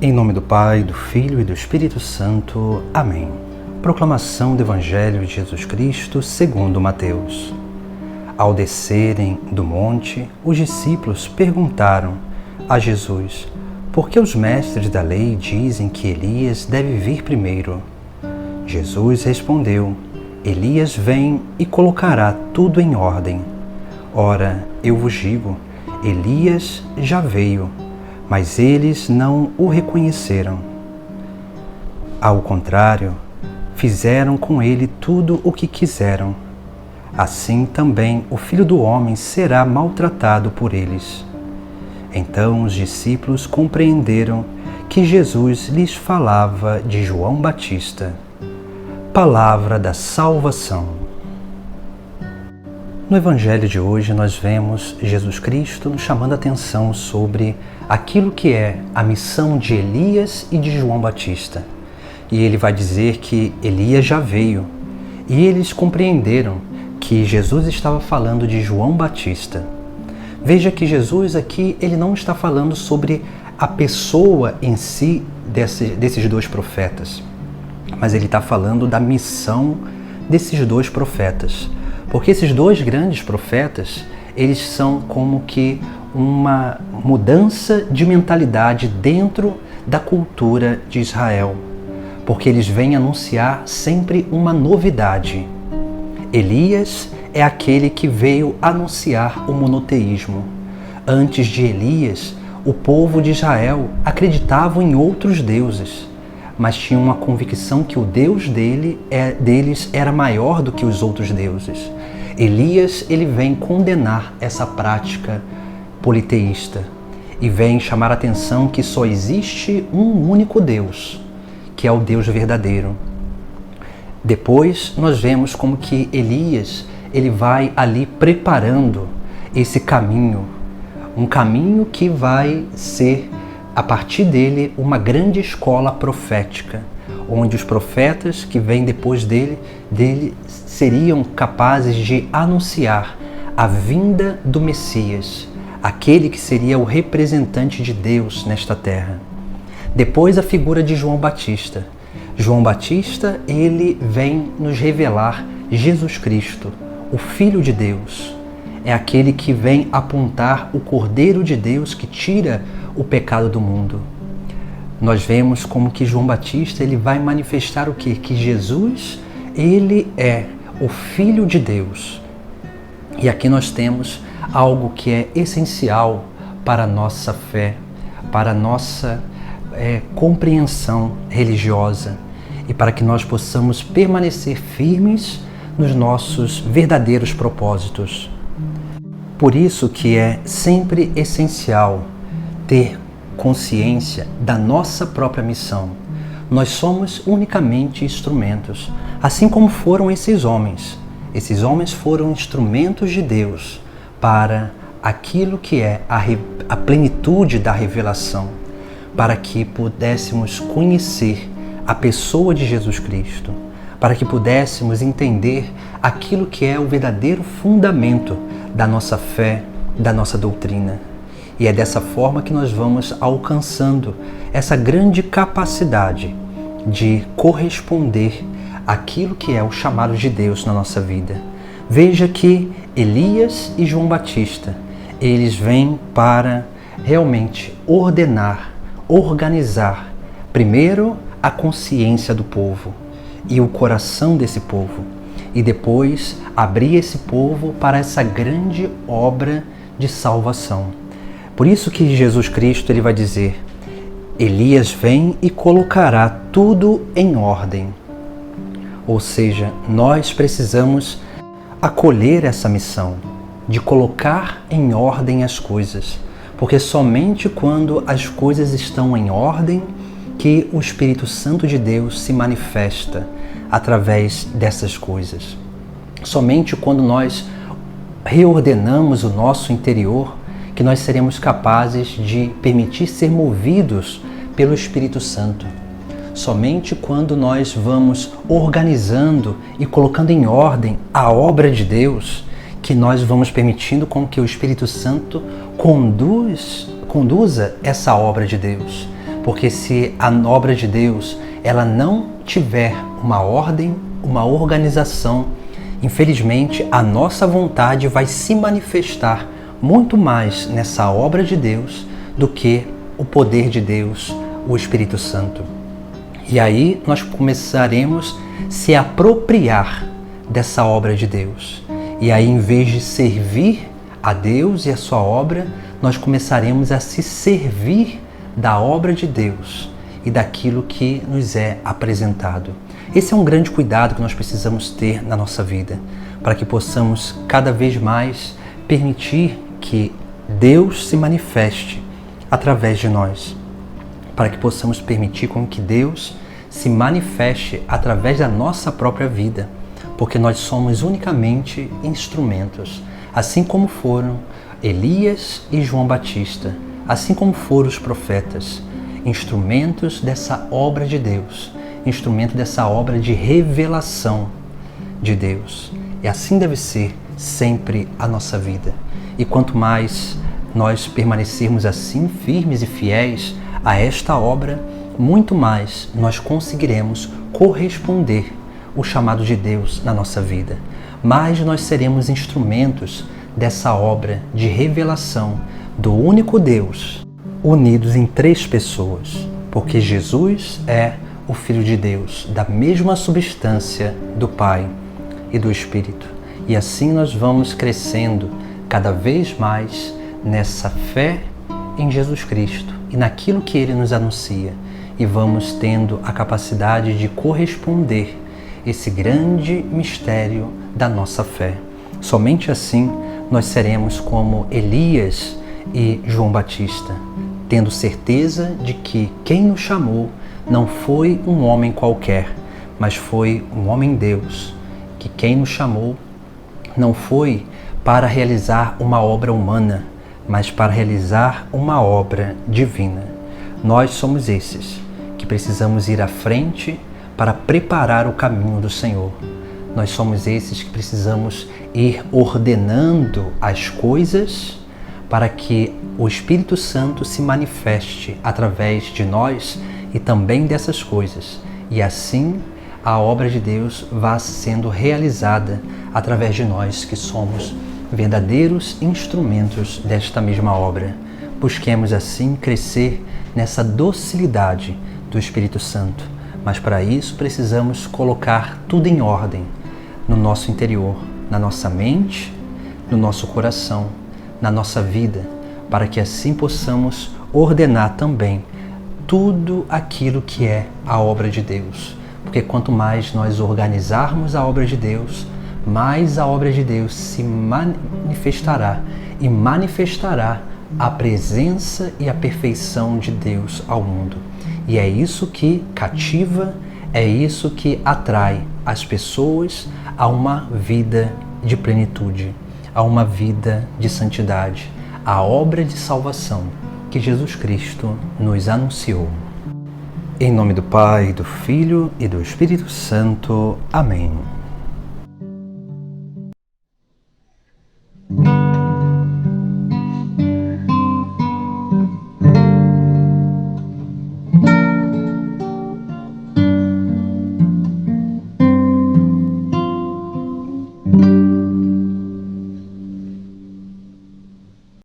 Em nome do Pai, do Filho e do Espírito Santo. Amém. Proclamação do Evangelho de Jesus Cristo segundo Mateus. Ao descerem do monte, os discípulos perguntaram a Jesus: por que os mestres da lei dizem que Elias deve vir primeiro? Jesus respondeu: Elias vem e colocará tudo em ordem. Ora, eu vos digo, Elias já veio, mas eles não o reconheceram. Ao contrário, fizeram com ele tudo o que quiseram. Assim também o Filho do Homem será maltratado por eles. Então os discípulos compreenderam que Jesus lhes falava de João Batista. Palavra da salvação. No Evangelho de hoje nós vemos Jesus Cristo nos chamando a atenção sobre aquilo que é a missão de Elias e de João Batista. E ele vai dizer que Elias já veio, e eles compreenderam que Jesus estava falando de João Batista. Veja que Jesus aqui ele não está falando sobre a pessoa em si desses dois profetas, mas ele está falando da missão desses dois profetas. Porque esses dois grandes profetas, eles são como que uma mudança de mentalidade dentro da cultura de Israel. Porque eles vêm anunciar sempre uma novidade. Elias é aquele que veio anunciar o monoteísmo. Antes de Elias, o povo de Israel acreditava em outros deuses, mas tinha uma convicção que o Deus deles era maior do que os outros deuses. Elias ele vem condenar essa prática politeísta e vem chamar a atenção que só existe um único Deus, que é o Deus verdadeiro. Depois nós vemos como que Elias ele vai ali preparando esse caminho, um caminho que vai ser a partir dele uma grande escola profética, onde os profetas que vêm depois dele seriam capazes de anunciar a vinda do Messias, aquele que seria o representante de Deus nesta terra. Depois a figura de João Batista. João Batista, ele vem nos revelar Jesus Cristo, o Filho de Deus. É aquele que vem apontar o Cordeiro de Deus que tira o pecado do mundo. Nós vemos como que João Batista ele vai manifestar o quê? Que Jesus ele é o Filho de Deus. E aqui nós temos algo que é essencial para a nossa fé, para a nossa compreensão religiosa e para que nós possamos permanecer firmes nos nossos verdadeiros propósitos. Por isso que é sempre essencial ter consciência da nossa própria missão. Nós somos unicamente instrumentos, assim como foram esses homens. Esses homens foram instrumentos de Deus para aquilo que é a plenitude da revelação, para que pudéssemos conhecer a pessoa de Jesus Cristo, para que pudéssemos entender aquilo que é o verdadeiro fundamento da nossa fé, da nossa doutrina. E é dessa forma que nós vamos alcançando essa grande capacidade de corresponder àquilo que é o chamado de Deus na nossa vida. Veja que Elias e João Batista, eles vêm para realmente ordenar, organizar, primeiro a consciência do povo e o coração desse povo, e depois abrir esse povo para essa grande obra de salvação. Por isso que Jesus Cristo ele vai dizer: Elias vem e colocará tudo em ordem. Ou seja, nós precisamos acolher essa missão de colocar em ordem as coisas, porque somente quando as coisas estão em ordem que o Espírito Santo de Deus se manifesta através dessas coisas. Somente quando nós reordenamos o nosso interior que nós seremos capazes de permitir ser movidos pelo Espírito Santo. Somente quando nós vamos organizando e colocando em ordem a obra de Deus que nós vamos permitindo com que o Espírito Santo conduza essa obra de Deus. Porque se a obra de Deus ela não tiver uma ordem, uma organização, infelizmente a nossa vontade vai se manifestar muito mais nessa obra de Deus do que o poder de Deus, o Espírito Santo. E aí nós começaremos a se apropriar dessa obra de Deus. E aí, em vez de servir a Deus e a sua obra, nós começaremos a se servir da obra de Deus e daquilo que nos é apresentado. Esse é um grande cuidado que nós precisamos ter na nossa vida, para que possamos cada vez mais permitir que Deus se manifeste através de nós, para que possamos permitir com que Deus se manifeste através da nossa própria vida, porque nós somos unicamente instrumentos, assim como foram Elias e João Batista, assim como foram os profetas, instrumentos dessa obra de Deus, instrumento dessa obra de revelação de Deus. E assim deve ser sempre a nossa vida. E quanto mais nós permanecermos assim, firmes e fiéis a esta obra, muito mais nós conseguiremos corresponder o chamado de Deus na nossa vida. Mais nós seremos instrumentos dessa obra de revelação do único Deus, unidos em três pessoas, porque Jesus é o Filho de Deus, da mesma substância do Pai e do Espírito. E assim nós vamos crescendo cada vez mais nessa fé em Jesus Cristo e naquilo que Ele nos anuncia, e vamos tendo a capacidade de corresponder esse grande mistério da nossa fé. Somente assim nós seremos como Elias e João Batista, tendo certeza de que quem nos chamou não foi um homem qualquer, mas foi um homem-Deus, que quem nos chamou não foi para realizar uma obra humana, mas para realizar uma obra divina. Nós somos esses que precisamos ir à frente para preparar o caminho do Senhor. Nós somos esses que precisamos ir ordenando as coisas para que o Espírito Santo se manifeste através de nós e também dessas coisas. E assim a obra de Deus vá sendo realizada através de nós, que somos verdadeiros instrumentos desta mesma obra. Busquemos assim crescer nessa docilidade do Espírito Santo, mas para isso precisamos colocar tudo em ordem no nosso interior, na nossa mente, no nosso coração, na nossa vida, para que assim possamos ordenar também tudo aquilo que é a obra de Deus. Porque quanto mais nós organizarmos a obra de Deus, mais a obra de Deus se manifestará e manifestará a presença e a perfeição de Deus ao mundo. E é isso que cativa, é isso que atrai as pessoas a uma vida de plenitude, a uma vida de santidade, a obra de salvação que Jesus Cristo nos anunciou. Em nome do Pai, do Filho e do Espírito Santo. Amém.